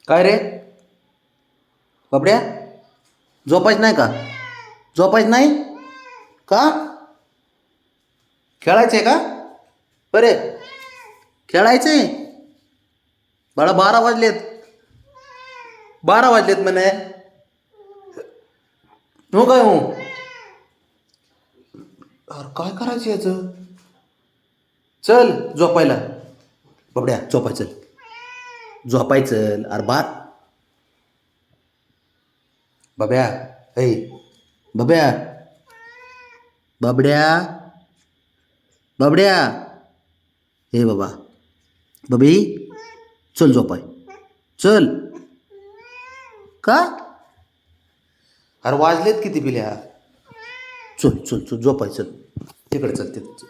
काय रे बाबड्या, झोपायचं नाही का? झोपायचं नाही का? खेळायचंय का? बरे खेळायचंय बाळा. 12 वाजलेत. 12 वाजलेत म्हणे. हो काय हो? अरे काय करायचं याचं? चल झोपायला. बाबड्या झोपायचं. झोपायचं अरे बाब्या. ऐ बाब्या. बाबड्या. बाबड्या. हे बाबा. बबी चल झोपाय. चल. का? अरे वाजलेत किती पिल्या? चल चल चल झोपाय. चल तिकडे चल तिकडे.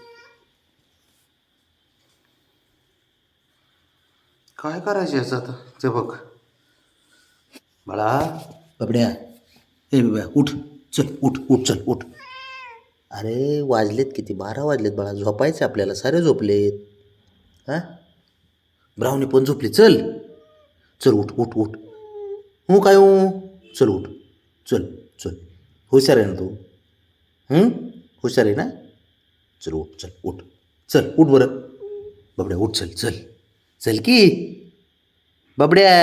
काय करायचं याचं आता? ते बघ बाळा. बाबड्या. हे बाबा उठ. चल उठ उठ चल उठ. अरे वाजलेत किती? 12 वाजलेत बाळा. झोपायचे आपल्याला. सारे झोपलेत. हां. ब्राह्मणी पण झोपली. चल चल उठ उठ उठ. हो काय हो? चल उठ. चल चल. हुशार आहे ना तू? हुशार आहे ना? चल उठ. चल उठ. चल उठ बरं. बाबड्या उठ. चल चल. चल की बाबड्या.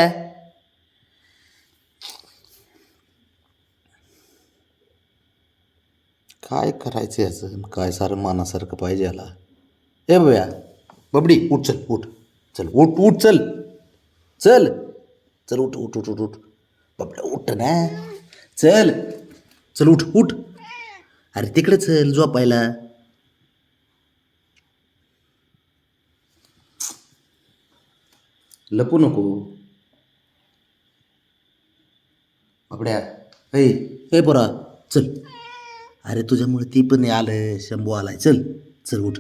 काय करायचं याचं? काय सारं मनासारखं पाहिजे याला. ए बाब्या. बबडी उठ. चल उठ. चल उठ उठ. चल चल. चल उठ उठ उठ उठ उठ. बाबड्या उठ ना. चल चल उठ उठ. अरे तिकडे चल झोपायला. लपू नको बाबड्या. हे हे पोरा चल. अरे तुझ्यामुळे ती पण आलं. शंभू आलाय. चल चल उठ.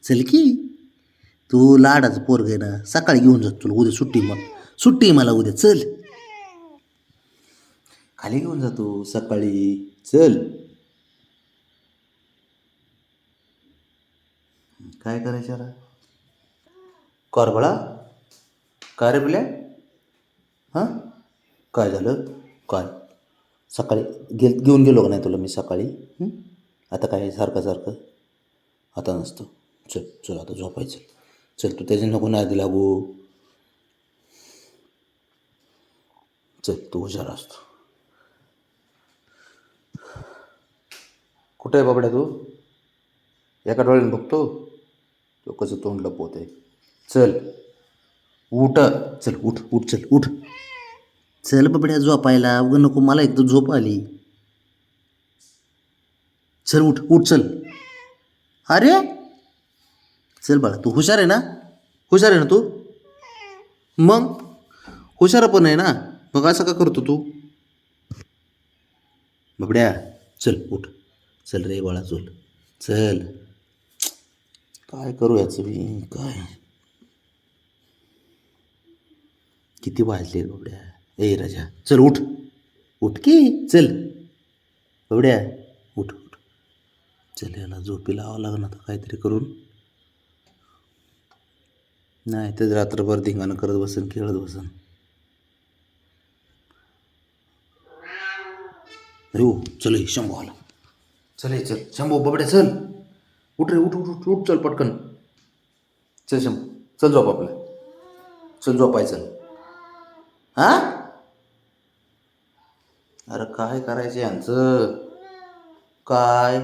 चल की. तू लाडाचं पोरग आहे ना. सकाळी घेऊन जातो तुला. उद्या सुट्टी. मग सुट्टी मला उद्या. चल खाली घेऊन जातो सकाळी. चल. काय करायचं आता? कर बाळा. काय रे बिल्या? हां. काय झालं? काय सकाळी घेऊन गेलो का नाही तुला मी सकाळी? आता काय सारखं सारखं? आता नसतं. चल चल आता झोपायचं. चल तू त्याच्या नको नादी लागू. चल तू हुशार असतो. कुठं आहे बाबड्या तू? एका डोळ्याने बघतो तो कसं तोंड लपवत आहे. चल उठ. चल उठ उठ. चल उठ. चल बाबड्या झोपायला. उगं नको मला एकदम झोप आली. चल उठ उठ. चल. अरे चल बाळा. तू हुशार आहे ना? हुशार आहे ना तू? मग हुशार पण आहे ना. मग असं का करतो तू? बाबड्या चल उठ. चल रे बाळा चल. चल. काय करू याचं मी? काय किती वाजले बाबड्या? ए राजा चल उठ. उठ की. चल बाबड्या उठ उठ. चल याला झोपी लावावं लागणार आता काहीतरी करून. नाही तर रात्रभर धिंगाणं करत बसन. खेळत बसन. हो चल. शंभू आला. चल चल शंभू. बाबड्या चल. उठ रे उठ उठ उठ उठ. चल पटकन. चल शंभू. चल झोप आपलं. चल झोपाय. चल. हा. अरे काय करायचं यांचं? काय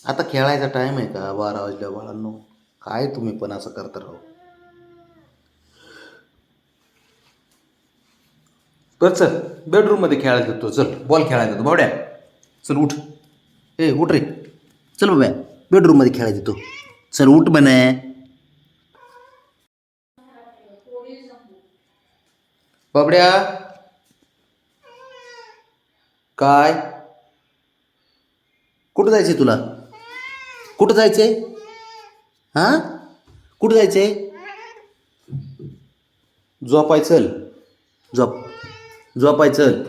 आता खेळायचा टाईम आहे का? 12 वाजल्या बाळांनो. काय तुम्ही पण असं करता राहू. कर चल. बेडरूममध्ये खेळायला देतो. चल बॉल खेळायला देतो बावड्या. चल उठ. ए उठ रे. चल बाब्या. बेडरूममध्ये खेळायला देतो. चल उठ म्हणे. बाबड्या. काय कुठं जायचंय तुला? कुठं जायचंय? हां. कुठं जायचंय? झोपाय. चल झोप. झोपाय. चल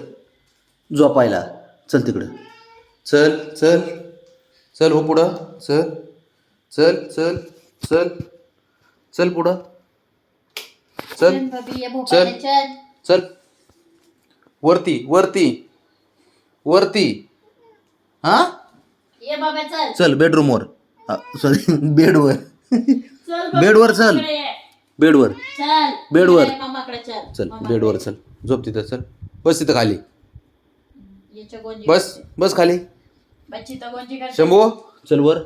झोपायला. चल तिकडं. चल चल. चल हो पुढं. चल चल चल. चल चल पुढं. चल बबी ये चल भोपाळ चल. चल वरती वरती वरती. हा ये बाबा चल. चल बेडरूमवर. सॉरी बेडवर. चल बबी, बेडवर चल. मामाकडे ये. बेडवर चल बेडवर. इकडे मामाकडे चल. चल मामाकडे. बेडवर चल. झोप तिथं. चल बस तिथं खाली. याच्या गोंजी बस करते. बस खाली. बच्ची तर गोंजी करते. शंभू चल वर.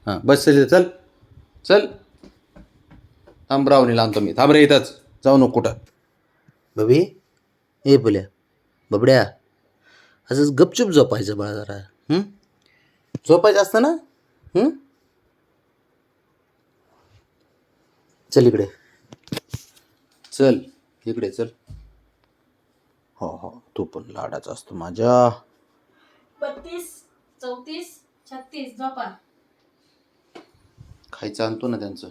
हां बस चल चल चल. थांब रावणीला आणतो मी. थांब रे इथंच. जाऊ नको कुठं. बबी ए बोल्या बबड्या असंच गपचूप झोपायचं बाळा जरा. झोपायचं असतं ना. चल इकडे. चल इकडे चल. हो हो तू पण लाडाचा असतो माझ्या. 32 34 36 झोपा. खायचं आणतो ना त्यांचं.